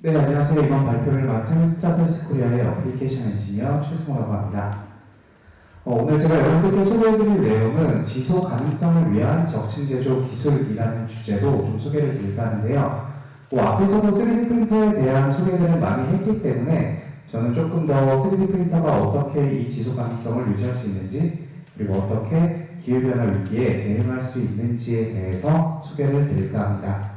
네, 안녕하세요. 이번 발표를 맡은 스타트스 코리아의 어플리케이션 엔지니어 최승호라고 합니다. 오늘 제가 여러분들께 소개해드릴 내용은 지속 가능성을 위한 적층 제조 기술이라는 주제로 좀 소개를 드릴까 하는데요. 앞에서도 3D 프린터에 대한 소개들을 많이 했기 때문에 저는 조금 더 3D 프린터가 어떻게 이 지속 가능성을 유지할 수 있는지, 그리고 어떻게 기후변화 위기에 대응할 수 있는지에 대해서 소개를 드릴까 합니다.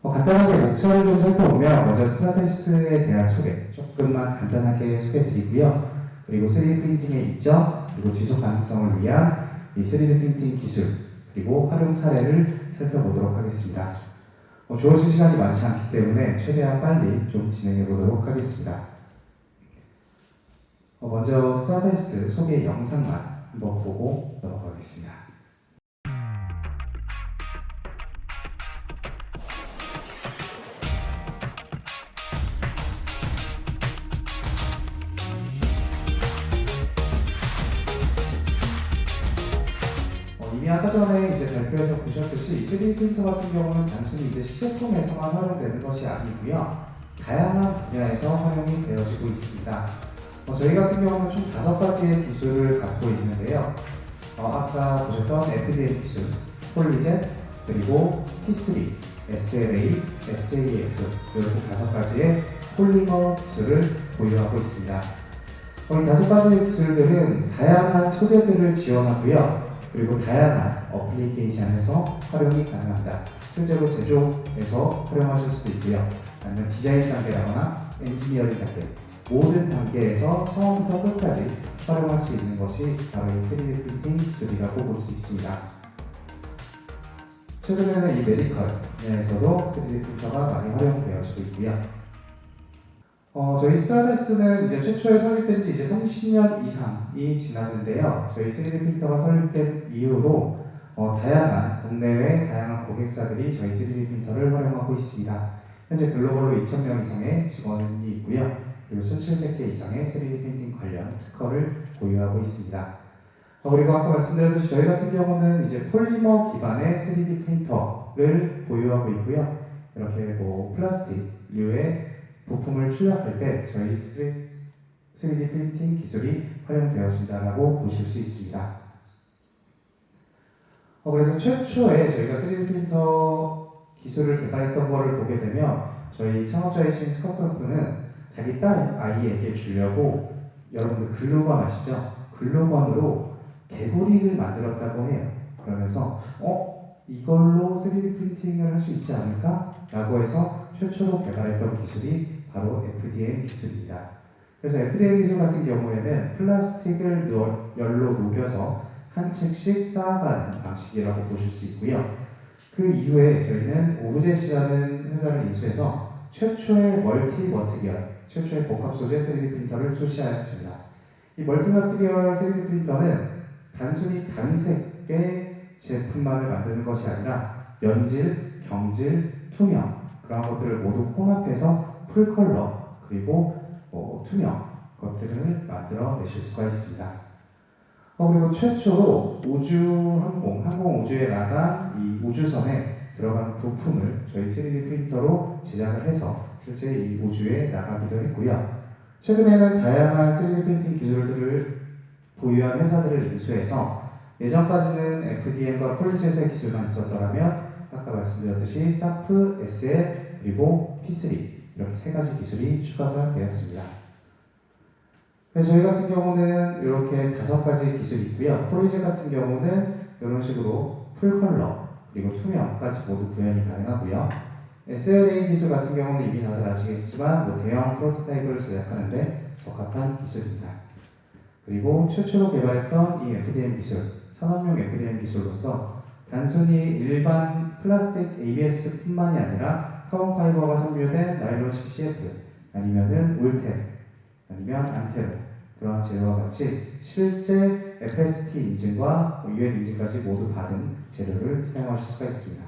간단하게 목차를 좀 살펴보면 먼저 스타테스에 대한 소개 조금만 간단하게 소개해드리고요. 그리고 3D 프린팅의 이점, 그리고 지속 가능성을 위한 이 3D 프린팅 기술, 그리고 활용 사례를 살펴보도록 하겠습니다. 주어진 시간이 많지 않기 때문에 최대한 빨리 좀 진행해 보도록 하겠습니다. 먼저 스타테스 소개 영상만 한번 보고 넘어가겠습니다. 이미 아까 전에 이제 발표에서 보셨듯이 이 3D 프린터 같은 경우는 단순히 이제 시제품에서만 활용되는 것이 아니고요. 다양한 분야에서 활용이 되어지고 있습니다. 저희 같은 경우는 총 5가지의 기술을 갖고 있는데요. 아까 보셨던 FDM 기술, 폴리젯, 그리고 T3, SLA, SAF 이렇게 5가지의 폴리머 기술을 보유하고 있습니다. 이 5가지의 기술들은 다양한 소재들을 지원하고요. 그리고 다양한 어플리케이션에서 활용이 가능합니다. 실제로 제조에서 활용하실 수도 있고요. 아니면 디자인 단계라거나 엔지니어링 단계, 모든 단계에서 처음부터 끝까지 활용할 수 있는 것이 바로 이 3D 프린팅 기술이라고 볼 수 있습니다. 최근에는 이 메디컬 분야에서도 3D 프린터가 많이 활용되어지고 있고요. 저희 스타데스는 이제 최초에 설립된 지 이제 30년 이상이 지났는데요. 저희 3D 프린터가 설립된 이후로 다양한 국내외 다양한 고객사들이 저희 3D 프린터를 활용하고 있습니다. 현재 글로벌로 2,000명 이상의 직원이 있고요. 그리고 1,700개 이상의 3D 프린팅 관련 특허를 보유하고 있습니다. 그리고 아까 말씀드렸듯이 저희 같은 경우는 이제 폴리머 기반의 3D 프린터를 보유하고 있고요. 이렇게 플라스틱류의 부품을 출력할 때 저희 3D 프린팅 기술이 활용되어진다고 보실 수 있습니다. 그래서 최초에 저희가 3D 프린터 기술을 개발했던 거를 보게 되면 저희 창업자이신 스코프는 자기 딸 아이에게 주려고, 여러분들 글루건 아시죠? 글루건으로 개구리를 만들었다고 해요. 그러면서 이걸로 3D 프린팅을 할 수 있지 않을까? 라고 해서 최초로 개발했던 기술이 바로 FDM 기술입니다. 그래서 FDM 기술 같은 경우에는 플라스틱을 열로 녹여서 한 층씩 쌓아가는 방식이라고 보실 수 있고요. 그 이후에 저희는 오브젯이라는 회사를 인수해서 최초의 멀티 머티리얼, 최초의 복합 소재 3D 프린터를 출시하였습니다. 이 멀티 머티리얼 3D 프린터는 단순히 단색의 제품만을 만드는 것이 아니라 연질, 경질, 투명 그런 것들을 모두 혼합해서 풀컬러 그리고 투명 것들을 만들어 내실 수가 있습니다. 그리고 최초로 항공 우주에 나간 이 우주선에 들어간 부품을 저희 3D 프린터로 제작을 해서 실제 이 우주에 나가기도 했고요. 최근에는 다양한 3D 프린팅 기술들을 보유한 회사들을 인수해서 예전까지는 FDM과 폴리젯의 기술만 있었더라면 아까 말씀드렸듯이 SAF, SL, 그리고 P3 이렇게 3가지 기술이 추가가 되었습니다. 그래서 저희 같은 경우는 이렇게 5가지 기술이 있고요. 폴리젯 같은 경우는 이런 식으로 풀컬러 그리고 투명까지 모두 구현이 가능하고요. SLA 기술 같은 경우는 이미 다들 아시겠지만 대형 프로토타입을 제작하는데 적합한 기술입니다. 그리고 최초로 개발했던 이 FDM 기술, 산업용 FDM 기술로서 단순히 일반 플라스틱 ABS뿐만이 아니라 카본 파이버가 섬유된 나일론식 CF, 아니면은 울텐, 아니면 안테로 그러한 재료와 같이 실제 FST 인증과 UN 인증까지 모두 받은 재료를 사용하실 수가 있습니다.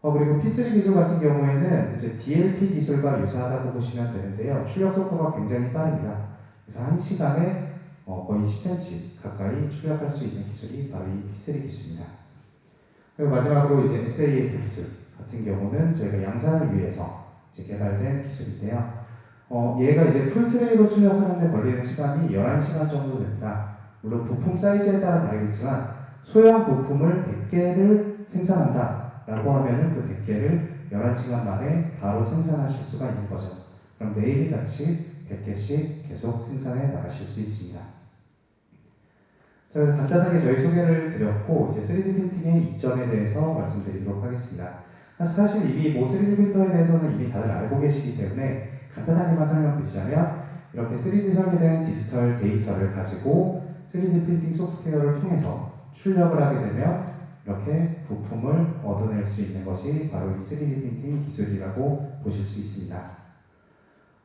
그리고 P3 기술 같은 경우에는 이제 DLP 기술과 유사하다고 보시면 되는데요. 출력 속도가 굉장히 빠릅니다. 그래서 1시간에 거의 10cm 가까이 출력할 수 있는 기술이 바로 이 P3 기술입니다. 그리고 마지막으로 이제 SAF 기술 같은 경우는 저희가 양산을 위해서 이제 개발된 기술인데요. 얘가 이제 풀트레이로 출력하는데 걸리는 시간이 11시간 정도 됩니다. 물론 부품 사이즈에 따라 다르겠지만 소형 부품을 100개를 생산한다 라고 하면은 그 100개를 11시간 만에 바로 생산하실 수가 있는 거죠. 그럼 매일같이 100개씩 계속 생산해 나가실 수 있습니다. 자, 그래서 간단하게 저희 소개를 드렸고 이제 3D 프린팅의 이점에 대해서 말씀드리도록 하겠습니다. 사실 이미 3D 프린터에 대해서는 이미 다들 알고 계시기 때문에 간단하게만 설명드리자면 이렇게 3D 설계된 디지털 데이터를 가지고 3D 프린팅 소프트웨어를 통해서 출력을 하게 되면 이렇게 부품을 얻어낼 수 있는 것이 바로 이 3D 프린팅 기술이라고 보실 수 있습니다.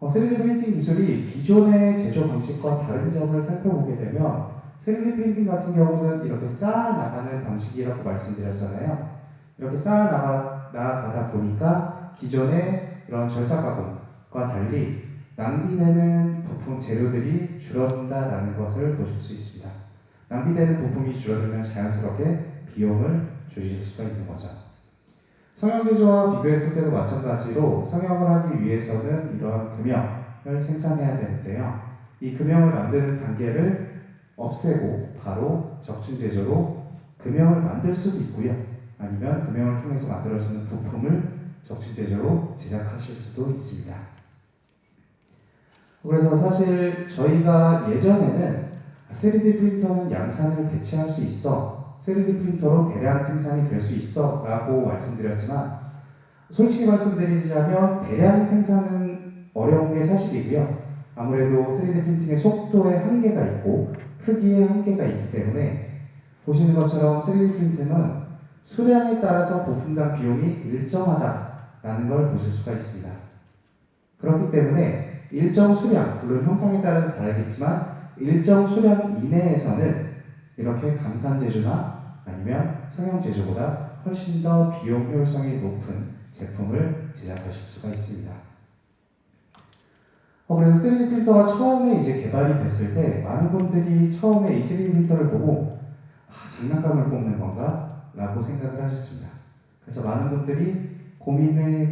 3D 프린팅 기술이 기존의 제조 방식과 다른 점을 살펴보게 되면 3D 프린팅 같은 경우는 이렇게 쌓아나가는 방식이라고 말씀드렸잖아요. 이렇게 쌓아나가다 보니까 기존의 이런 절삭 가공과 달리 낭비되는 부품 재료들이 줄어든다라는 것을 보실 수 있습니다. 낭비되는 부품이 줄어들면 자연스럽게 비용을 줄이실 수가 있는 거죠. 성형 제조와 비교했을 때도 마찬가지로 성형을 하기 위해서는 이러한 금형을 생산해야 되는데요. 이 금형을 만드는 단계를 없애고 바로 적층 제조로 금형을 만들 수도 있고요. 아니면 금형을 통해서 만들어지는 부품을 적층 제조로 제작하실 수도 있습니다. 그래서 사실 저희가 예전에는 3D 프린터는 양산을 대체할 수 있어, 3D 프린터로 대량 생산이 될 수 있어 라고 말씀드렸지만 솔직히 말씀드리자면 대량 생산은 어려운 게 사실이고요. 아무래도 3D 프린팅의 속도에 한계가 있고 크기에 한계가 있기 때문에 보시는 것처럼 3D 프린팅은 수량에 따라서 부품당 비용이 일정하다라는 걸 보실 수가 있습니다. 그렇기 때문에 일정 수량, 물론 형상에 따라서 다르겠지만 일정 수량 이내에서는 이렇게 감산 제조나 아니면 성형 제조보다 훨씬 더 비용 효율성이 높은 제품을 제작하실 수가 있습니다. 그래서 3D 프린터가 처음에 이제 개발이 됐을 때 많은 분들이 처음에 이 3D 프린터를 보고 장난감을 뽑는 건가? 라고 생각을 하셨습니다. 그래서 많은 분들이 고민을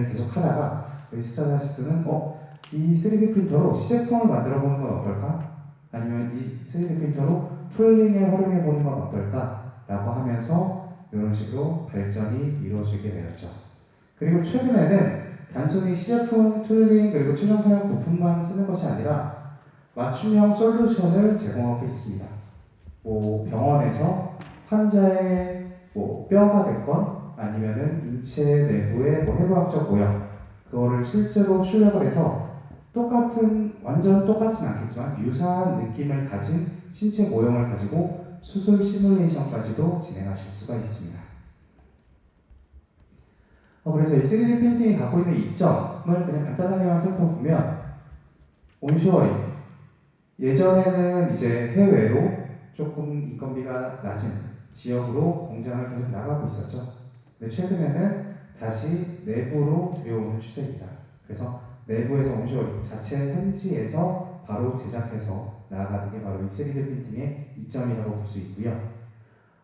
계속 하다가 저희 스타다시스는 이 3D 프린터로 시제품을 만들어 보는 건 어떨까? 아니면 이 3D 프린터로 툴링에 활용해 보는 건 어떨까? 라고 하면서 이런 식으로 발전이 이루어지게 되었죠. 그리고 최근에는 단순히 시제품, 툴링, 그리고 최종 사용 부품만 쓰는 것이 아니라 맞춤형 솔루션을 제공하고 있습니다. 병원에서 환자의 뼈가 됐건 아니면은 인체 내부의 해부학적 모형 그거를 실제로 출력을 해서 완전 똑같진 않겠지만 유사한 느낌을 가진 신체 모형을 가지고 수술 시뮬레이션까지도 진행하실 수가 있습니다. 그래서 이 3D 프린팅이 갖고 있는 이점을 그냥 간단하게만 살펴보면 온쇼어링, 예전에는 이제 해외로 조금 인건비가 낮은 지역으로 공장을 계속 나가고 있었죠. 근데 최근에는 다시 내부로 들여오는 추세입니다. 그래서 내부에서 온쇼어링, 자체 현지에서 바로 제작해서 나아가는 게 바로 이 3D 프린팅의 이점이라고 볼 수 있고요.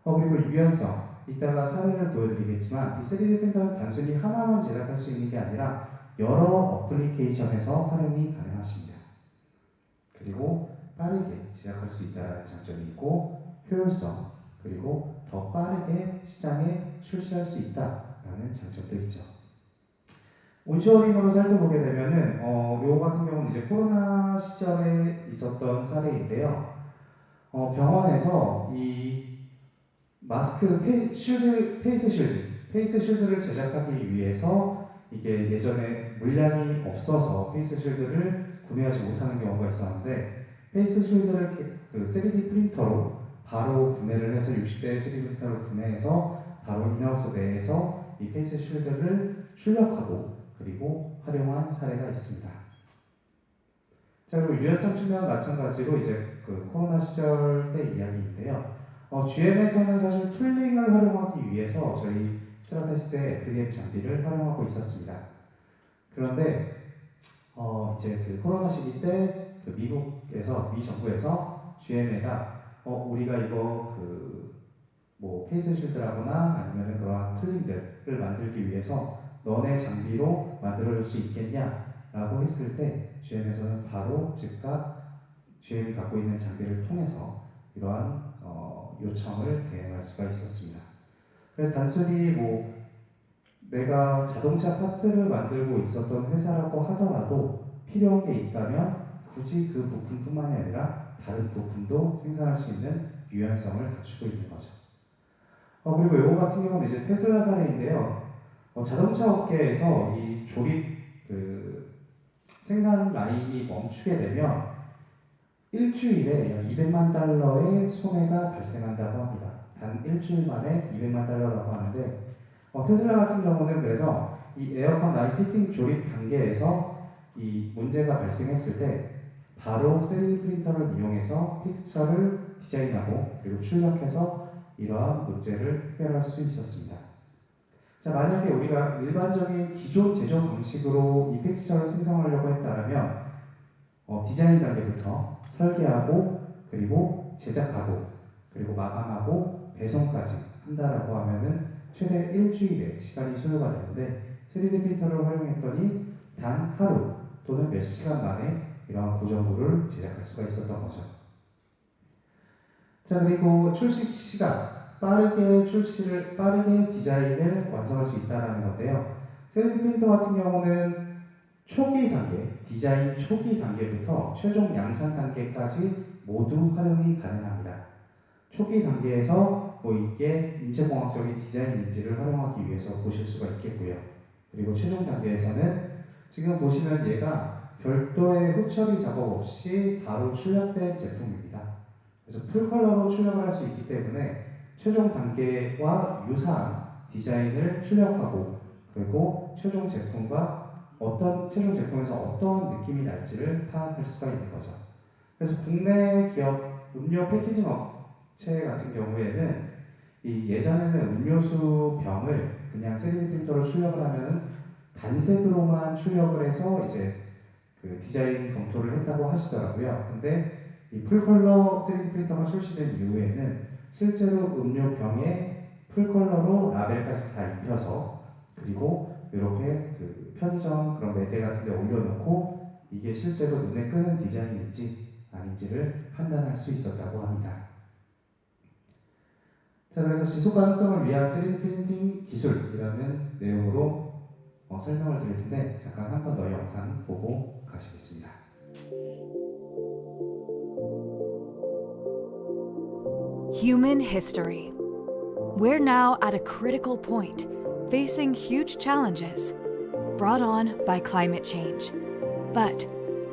그리고 유연성, 이따가 사례를 보여드리겠지만 이 3D 프린터는 단순히 하나만 제작할 수 있는 게 아니라 여러 어플리케이션에서 활용이 가능하십니다. 그리고 빠르게 제작할 수 있다는 장점이 있고 효율성, 그리고 더 빠르게 시장에 출시할 수 있다라는 장점도 있죠. 온쇼어링으로 살펴보게 되면은 요 같은 경우는 이제 코로나 시절에 있었던 사례인데요. 병원에서 이 마스크, 페이스 쉴드를 제작하기 위해서 이게 예전에 물량이 없어서 페이스 쉴드를 구매하지 못하는 경우가 있었는데 페이스 쉴드를 그 3D 프린터로 바로 구매를 해서 60대 3D 프린터를 구매해서 바로 인하우스 내에서 이 페이스 쉴드를 출력하고 그리고 활용한 사례가 있습니다. 자, 그리고 유연성 측면 마찬가지로 이제 그 코로나 시절 때 이야기인데요. GM에서는 사실 툴링을 활용하기 위해서 저희 스트라테스의 FDM 장비를 활용하고 있었습니다. 그런데 이제 그 코로나 시기 때 그 미 정부에서 GM에다 우리가 이거 페이스 쉴드라거나 아니면 그러한 툴링들을 만들기 위해서 너네 장비로 만들어줄 수 있겠냐라고 했을 때 GM에서는 바로 즉각 GM이 갖고 있는 장비를 통해서 이러한 요청을 대응할 수가 있었습니다. 그래서 단순히 뭐 내가 자동차 파트를 만들고 있었던 회사라고 하더라도 필요한 게 있다면 굳이 그 부품뿐만이 아니라 다른 부품도 생산할 수 있는 유연성을 갖추고 있는 거죠. 그리고 이거 같은 경우는 이제 테슬라 사례인데요. 자동차 업계에서 이 조립 생산 라인이 멈추게 되면 일주일에 200만 달러의 손해가 발생한다고 합니다. 단 일주일 만에 200만 달러라고 하는데 테슬라 같은 경우는 그래서 이 에어컨 라인 피팅 조립 단계에서 이 문제가 발생했을 때 바로 3D 프린터를 이용해서 픽스처를 디자인하고 그리고 출력해서 이러한 문제를 해결할 수 있었습니다. 자, 만약에 우리가 일반적인 기존 제조 방식으로 이 픽스처를 생성하려고 했다면 디자인 단계부터 설계하고 그리고 제작하고 그리고 마감하고 배송까지 한다라고 하면은 최대 일주일의 시간이 소요가 되는데 3D 프린터를 활용했더니 단 하루 또는 몇 시간 만에 이러한 고정구를 제작할 수가 있었던 거죠. 자, 그리고 출시 시간, 빠르게 디자인을 완성할 수 있다는 건데요. 3D 프린터 같은 경우는 초기 단계, 디자인 초기 단계부터 최종 양산 단계까지 모두 활용이 가능합니다. 초기 단계에서 뭐 이게 인체공학적인 디자인인지를 활용하기 위해서 보실 수가 있겠고요. 그리고 최종 단계에서는 지금 보시면 얘가 별도의 후처리 작업 없이 바로 출력된 제품입니다. 그래서 풀컬러로 출력을 할 수 있기 때문에 최종 단계와 유사한 디자인을 출력하고 그리고 최종 제품에서 어떤 느낌이 날지를 파악할 수가 있는 거죠. 그래서 국내 기업 음료 패키징 업체 같은 경우에는 이 예전에는 음료수 병을 그냥 3D 프린터로 출력을 하면은 단색으로만 출력을 해서 이제 그 디자인 검토를 했다고 하시더라고요. 근데 이 풀컬러 3D 프린터가 출시된 이후에는 실제로 음료 병에 풀컬러로 라벨까지 다 입혀서 그리고 이렇게 그 편의점 그런 매대 같은 데 올려놓고 이게 실제로 눈에 끄는 디자인인지 아닌지를 판단할 수 있었다고 합니다. 자, 그래서 지속 가능성을 위한 3D 프린팅 기술이라는 내용으로 설명을 드릴 텐데 잠깐 한 번 더 영상 보고 가시겠습니다. Human history. We're now at a critical point, facing huge challenges brought on by climate change. But,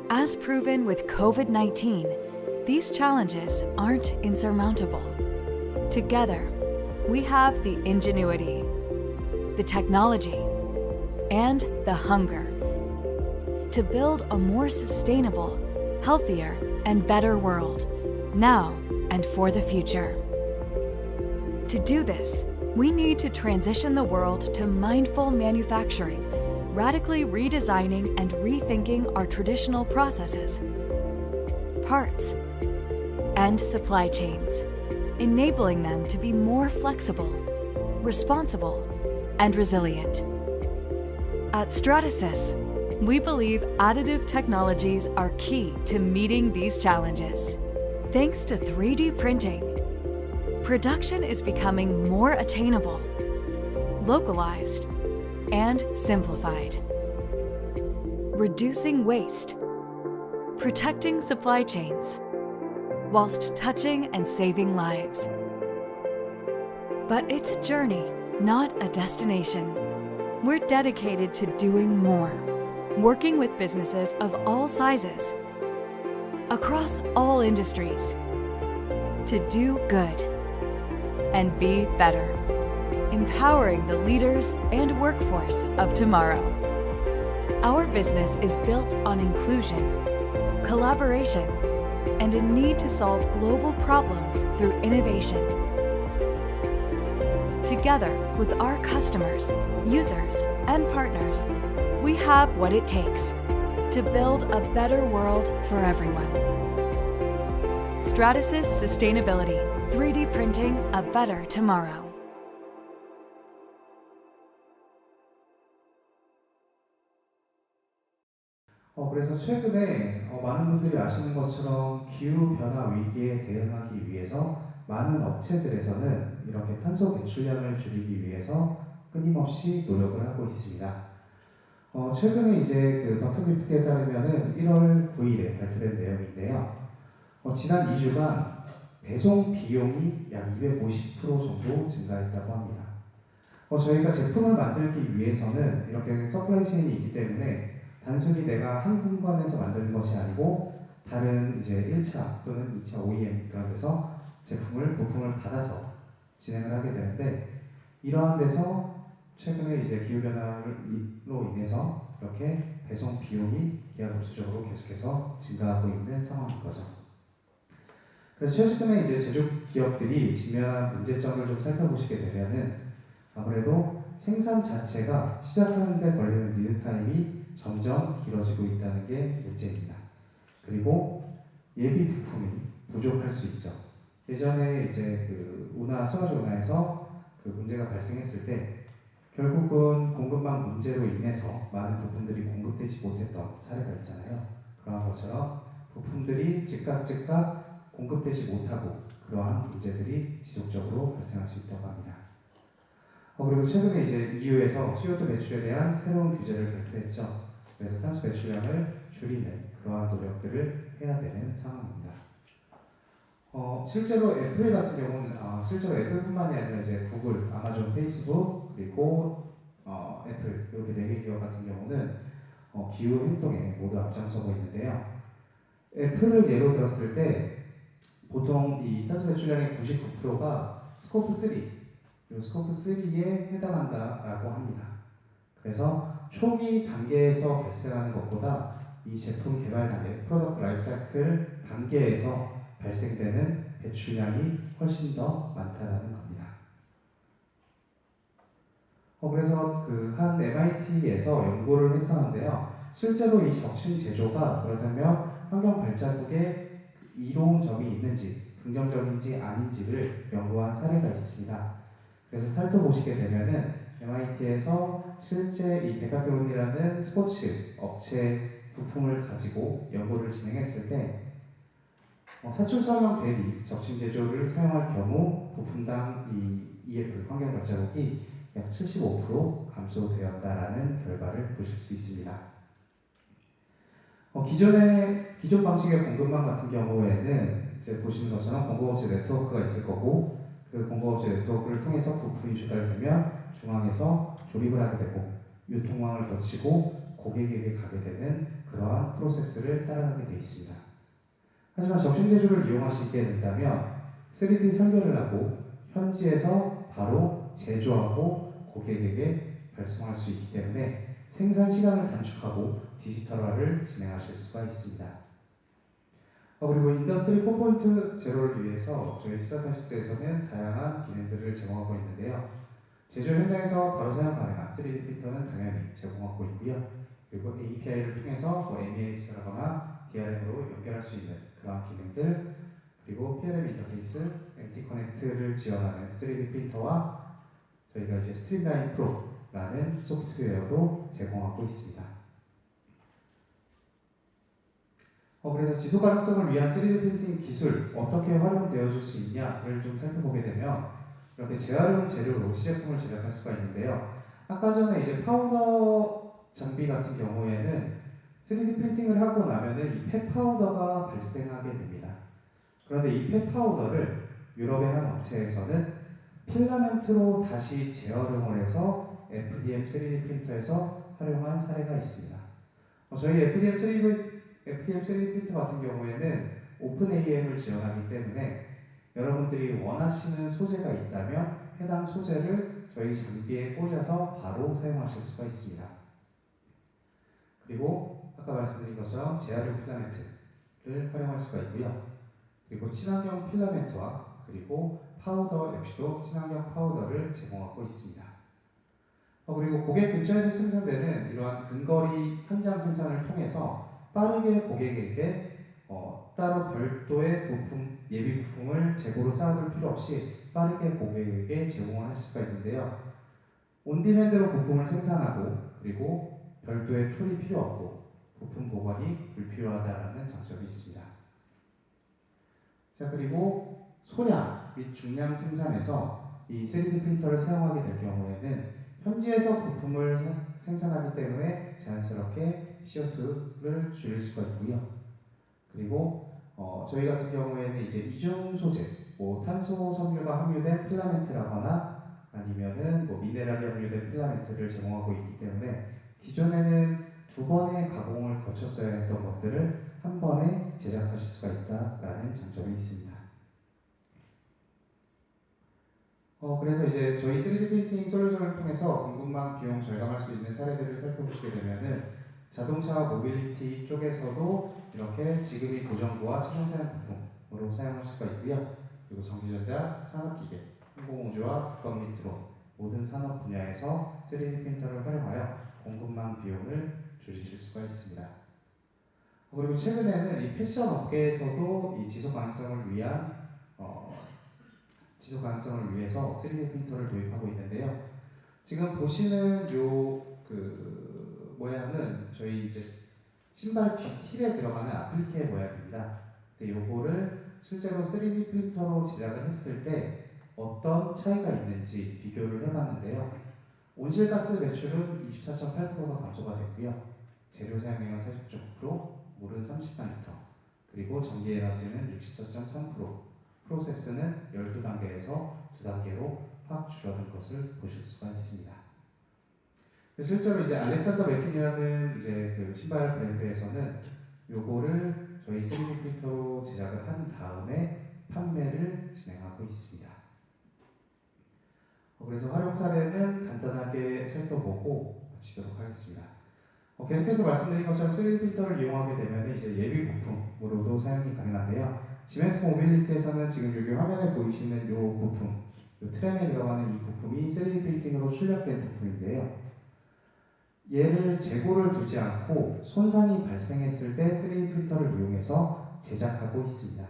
as proven with COVID-19, these challenges aren't insurmountable. Together, we have the ingenuity, the technology, and the hunger to build a more sustainable, healthier, and better world, now and for the future. To do this, we need to transition the world to mindful manufacturing, radically redesigning and rethinking our traditional processes, parts, and supply chains, enabling them to be more flexible, responsible, and resilient. At Stratasys, we believe additive technologies are key to meeting these challenges. Thanks to 3D printing, production is becoming more attainable, localized, and simplified. Reducing waste, protecting supply chains, whilst touching and saving lives. But it's a journey, not a destination. We're dedicated to doing more, working with businesses of all sizes, across all industries, to do good and be better, empowering the leaders and workforce of tomorrow. Our business is built on inclusion, collaboration, and a need to solve global problems through innovation. Together with our customers, users, and partners, we have what it takes to build a better world for everyone. Stratasys Sustainability, 3D printing a better tomorrow. 그래서 최근에 많은 분들이 아시는 것처럼 기후변화 위기에 대응하기 위해서 많은 업체들에서는 이렇게 탄소 배출량을 줄이기 위해서 끊임없이 노력을 하고 있습니다. 최근에 이제 그 덕스비프트에 따르면은 1월 9일에 발표된 내용인데요. 지난 2주간 배송 비용이 약 250% 정도 증가했다고 합니다. 저희가 제품을 만들기 위해서는 이렇게 서플라이 체인이 있기 때문에 단순히 내가 한 공간에서 만드는 것이 아니고 다른 이제 1차 또는 2차 OEM 그런 데서 부품을 받아서 진행을 하게 되는데 이러한 데서 최근에 이제 기후변화로 인해서 이렇게 배송 비용이 기하급수적으로 계속해서 증가하고 있는 상황인 거죠. 그래서 최근에 이제 제조 기업들이 직면한 문제점을 좀 살펴보시게 되면은 아무래도 생산 자체가 시작하는 데 걸리는 리드 타임이 점점 길어지고 있다는 게 문제입니다. 그리고 예비 부품이 부족할 수 있죠. 예전에 이제 그 스가지 운하에서 그 문제가 발생했을 때 결국은 공급망 문제로 인해서 많은 부품들이 공급되지 못했던 사례가 있잖아요. 그러한 것처럼 부품들이 즉각 공급되지 못하고 그러한 문제들이 지속적으로 발생할 수 있다고 합니다. 그리고 최근에 이제 EU에서 CO2 배출에 대한 새로운 규제를 발표했죠. 그래서 탄소 배출량을 줄이는 그러한 노력들을 해야 되는 상황입니다. 실제로 애플 같은 경우는 실제로 애플뿐만이 아니라 이제 구글, 아마존, 페이스북 그리고 애플 이렇게 4개 기업 같은 경우는 기후 행동에 모두 앞장서고 있는데요. 애플을 예로 들었을 때 보통 이 탄소 배출량의 99%가 스코프 3 그리고 스코프 3에 해당한다라고 합니다. 그래서 초기 단계에서 발생하는 것보다 이 제품 개발 단계, 프로덕트 라이프사이클 단계에서 발생되는 배출량이 훨씬 더 많다는 겁니다. 그래서 그 한 MIT에서 연구를 했었는데요. 실제로 이 적층 제조가 그렇다면 환경 발자국에 이로운 점이 있는지, 긍정적인지 아닌지를 연구한 사례가 있습니다. 그래서 살펴보시게 되면은 MIT에서 실제 이 데카트론이라는 스포츠 업체 부품을 가지고 연구를 진행했을 때 사출 설명 대비 적신 제조를 사용할 경우 부품당 이 EF 환경 발자국이 약 75% 감소되었다라는 결과를 보실 수 있습니다. 기존 방식의 공급망 같은 경우에는 이제 보시는 것처럼 공급업체 네트워크가 있을 거고 그 공급업체 네트워크를 통해서 부품이 조달되면 중앙에서 조립을 하게 되고 유통망을 거치고 고객에게 가게 되는 그러한 프로세스를 따라가게 되어 있습니다. 하지만 적신 제조를 이용하시게 된다면 3D 설계를 하고 현지에서 바로 제조하고 고객에게 발송할 수 있기 때문에 생산 시간을 단축하고 디지털화를 진행하실 수가 있습니다. 그리고 인더스트리 4.0를 위해서 저희 스타타시스에서는 다양한 기능들을 제공하고 있는데요. 제조 현장에서 바로 사용 가능한 3D 프린터는 당연히 제공하고 있고요. 그리고 API를 통해서 MES라거나 DRM으로 연결할 수 있는 그런 기능들, 그리고 PLM 인터페이스, MT 커넥트를 지원하는 3D 프린터와 저희가 이제 스트림라인 프로라는 소프트웨어도 제공하고 있습니다. 그래서 지속 가능성을 위한 3D 프린팅 기술 어떻게 활용되어질 수 있냐를 좀 살펴보게 되면 이렇게 재활용 재료로 시제품을 제작할 수가 있는데요. 아까 전에 이제 파우더 장비 같은 경우에는 3D 프린팅을 하고 나면은 이 폐파우더가 발생하게 됩니다. 그런데 이 폐파우더를 유럽의 한 업체에서는 필라멘트로 다시 재활용을 해서 FDM 3D 프린터에서 활용한 사례가 있습니다. 저희 FDM 3D 프린터 같은 경우에는 오픈AM을 지원하기 때문에 여러분들이 원하시는 소재가 있다면 해당 소재를 저희 장비에 꽂아서 바로 사용하실 수가 있습니다. 그리고 아까 말씀드린 것처럼 재활용 필라멘트를 활용할 수가 있고요. 그리고 친환경 필라멘트와 그리고 파우더 역시도 친환경 파우더를 제공하고 있습니다. 그리고 고객 근처에서 생산되는 이러한 근거리 현장 생산을 통해서 빠르게 고객에게 따로 별도의 부품, 예비 부품을 재고로 쌓아둘 필요 없이 빠르게 고객에게 제공할 수가 있는데요. 온디맨드로 부품을 생산하고 그리고 별도의 툴이 필요 없고 부품 복원이 불필요하다는 장점이 있습니다. 자, 그리고 소량 및 중량 생산에서 이 3D 프린터를 사용하게 될 경우에는 현지에서 부품을 생산하기 때문에 자연스럽게 CO2를 줄일 수가 있고요. 그리고 저희 같은 경우에는 이제 이중 소재, 뭐 탄소 섬유가 함유된 필라멘트라거나 아니면은 뭐 미네랄이 함유된 필라멘트를 제공하고 있기 때문에 기존에는 두 번의 가공을 거쳤어야 했던 것들을 한 번에 제작하실 수가 있다라는 장점이 있습니다. 그래서 이제 저희 3D 프린팅 솔루션을 통해서 공급망 비용 절감할 수 있는 사례들을 살펴보시게 되면은 자동차 모빌리티 쪽에서도 이렇게 지금이 고정부와 최종사용 부품으로 사용할 수가 있고요. 그리고 전기전자, 산업기계, 항공우주와 국방 및 드론 모든 산업 분야에서 3D 프린터를 활용하여 공급망 비용을 줄이실 수가 있습니다. 그리고 최근에는 이 패션 업계에서도 이 지속 가능성을 위해서 3D 프린터를 도입하고 있는데요. 지금 보시는 모양은 저희 이제 신발 뒤til에 들어가는 아플리케 모양입니다. 근데 요거를 실제로 3D 프린터로 제작을 했을 때 어떤 차이가 있는지 비교를 해봤는데요. 온실가스 배출은 24.8%가 감소가 됐고요. 재료 사용량은 49.9%, 물은 30만 리터, 그리고 전기 에너지는 64.3%, 프로세스는 12단계에서 2단계로 확 줄어든 것을 보실 수가 있습니다. 실제로 이제 알렉산더 맥퀸이라는 이제 그 신발 브랜드에서는 요거를 저희 3D 프린터로 제작을 한 다음에 판매를 진행하고 있습니다. 그래서 활용 사례는 간단하게 살펴보고 마치도록 하겠습니다. 계속해서 말씀드린 것처럼 3D 프린터를 이용하게 되면 이제 예비 부품으로도 사용이 가능한데요. 지멘스 모빌리티에서는 지금 여기 화면에 보이시는 이 부품, 이 트램에 들어가는 이 부품이 3D 프린팅으로 출력된 부품인데요. 얘를 재고를 두지 않고 손상이 발생했을 때 3D 프린터를 이용해서 제작하고 있습니다.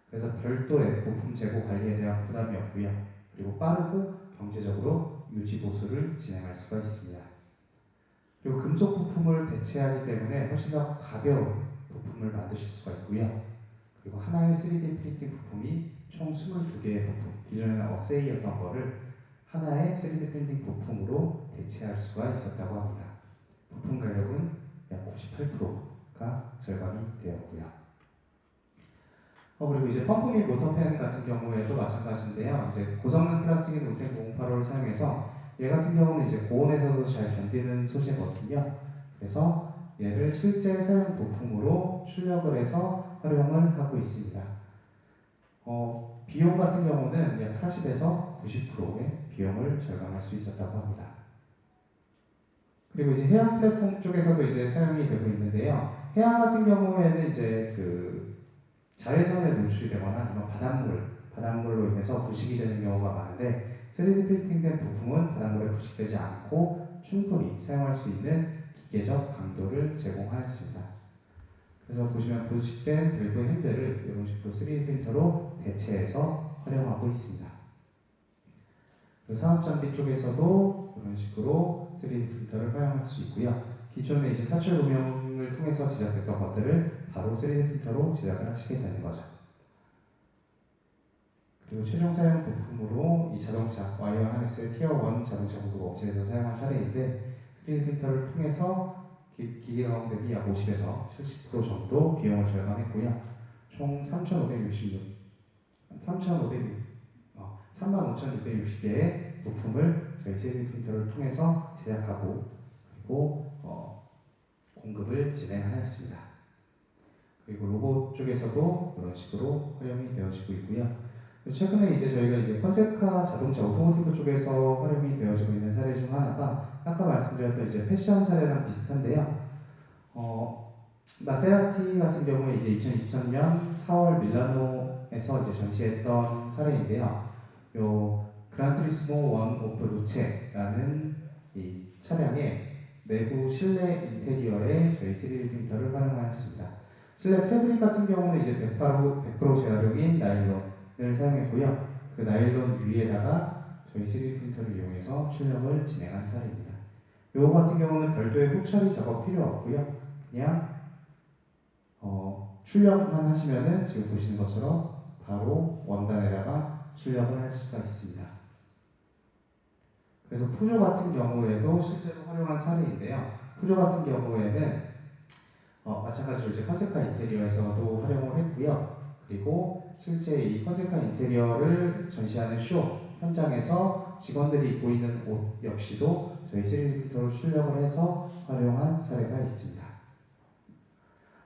그래서 별도의 부품 재고 관리에 대한 부담이 없고요. 그리고 빠르고 경제적으로 유지 보수를 진행할 수가 있습니다. 그리고 금속 부품을 대체하기 때문에 훨씬 더 가벼운 부품을 만드실 수가 있고요. 그리고 하나의 3D 프린팅 부품이 총 22개의 부품, 기존에는 어세이였던 거를 하나의 3D 프린팅 부품으로 대체할 수가 있었다고 합니다. 부품 가격은 약 98%가 절감이 되었고요. 그리고 이제 펌프 및 모터팬 같은 경우에도 마찬가지인데요. 이제 고성능 플라스틱인 우텐 908호를 사용해서 얘 같은 경우는 이제 고온에서도 잘 견디는 소재거든요. 그래서 얘를 실제 사용 부품으로 출력을 해서 활용을 하고 있습니다. 비용 같은 경우는 약 40에서 90%의 비용을 절감할 수 있었다고 합니다. 그리고 이제 해양 플랫폼 쪽에서도 이제 사용이 되고 있는데요. 해양 같은 경우에는 이제 그 자외선에 노출이 되거나 아니면 바닷물로 인해서 부식이 되는 경우가 많은데 3D 프린팅된 부품은 바닷물에 부식되지 않고 충분히 사용할 수 있는 기계적 강도를 제공하였습니다. 그래서 보시면 부식된 밸브 핸들을 이런 식으로 3D 프린터로 대체해서 활용하고 있습니다. 그리고 산업장비 쪽에서도 이런 식으로 3D 프린터를 활용할 수 있고요. 기존에 이제 사출 금형을 통해서 제작됐던 것들을 바로 3D 프린터로 제작을 하시게 되는 거죠. 그리고 최종 사용 부품으로 이 자동차 와이어 하네스 티어 1 자동차 공급 업체에서 사용한 사례인데 3D 프린터를 통해서 기계 가공 대비 약 50에서 70% 정도 비용을 절감했고요. 총 35,660개의 부품을 저희 3D 프린터를 통해서 제작하고 그리고 공급을 진행하였습니다. 그리고 로봇 쪽에서도 이런 식으로 활용이 되어지고 있고요. 최근에 이제 저희가 이제 컨셉카 자동차 오토모티브 쪽에서 활용이 되어지고 있는 사례 중 하나가 아까 말씀드렸던 이제 패션 사례랑 비슷한데요. 마세라티 같은 경우에 이제 2023년 4월 밀라노에서 이제 전시했던 사례인데요. 요 그란투리스모 원 오프 루체라는 이 차량의 내부 실내 인테리어에 저희 3D 프린터를 활용하였습니다. 실내 패브릭 같은 경우는 이제 100% 재활용인 나일론을 사용했고요. 그 나일론 위에다가 저희 3D 프린터를 이용해서 출력을 진행한 사례입니다. 요거 같은 경우는 별도의 후 처리 작업 필요 없고요. 그냥 출력만 하시면은 지금 보시는 것처럼 바로 원단에다가 출력을 할 수가 있습니다. 그래서 푸조 같은 경우에도 실제로 활용한 사례인데요. 푸조 같은 경우에는 마찬가지로 이제 컨셉카 인테리어에서도 활용을 했고요. 그리고 실제 이 컨셉카 인테리어를 전시하는 쇼 현장에서 직원들이 입고 있는 옷 역시도 저희 3D 프린터로 출력을 해서 활용한 사례가 있습니다.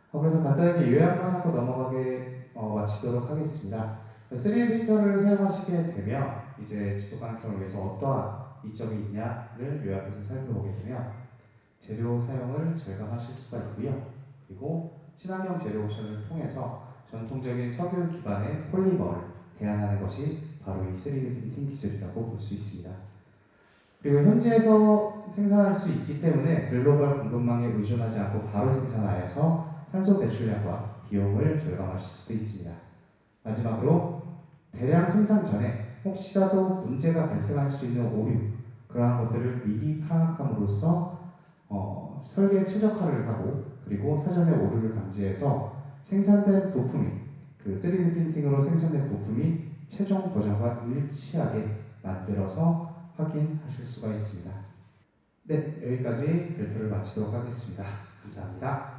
그래서 간단하게 요약만 하고 넘어가게 마치도록 하겠습니다. 3D 프린터를 사용하시게 되면 이제 지속 가능성을 위해서 어떠한 이점이 있냐를 요약해서 살펴보게 되면 재료 사용을 절감하실 수가 있고요. 그리고 친환경 재료 옵션을 통해서 전통적인 석유 기반의 폴리머를 대안하는 것이 바로 이 3D 프린팅 기술이라고 볼 수 있습니다. 그리고 현지에서 생산할 수 있기 때문에 글로벌 공급망에 의존하지 않고 바로 생산하여서 탄소 배출량과 비용을 절감하실 수도 있습니다. 마지막으로 대량 생산 전에 혹시라도 문제가 발생할 수 있는 오류, 그러한 것들을 미리 파악함으로써 설계에 최적화를 하고 그리고 사전에 오류를 감지해서 생산된 부품이 그 3D 프린팅으로 생산된 부품이 최종 버전과 일치하게 만들어서 확인하실 수가 있습니다. 네, 여기까지 발표를 마치도록 하겠습니다. 감사합니다.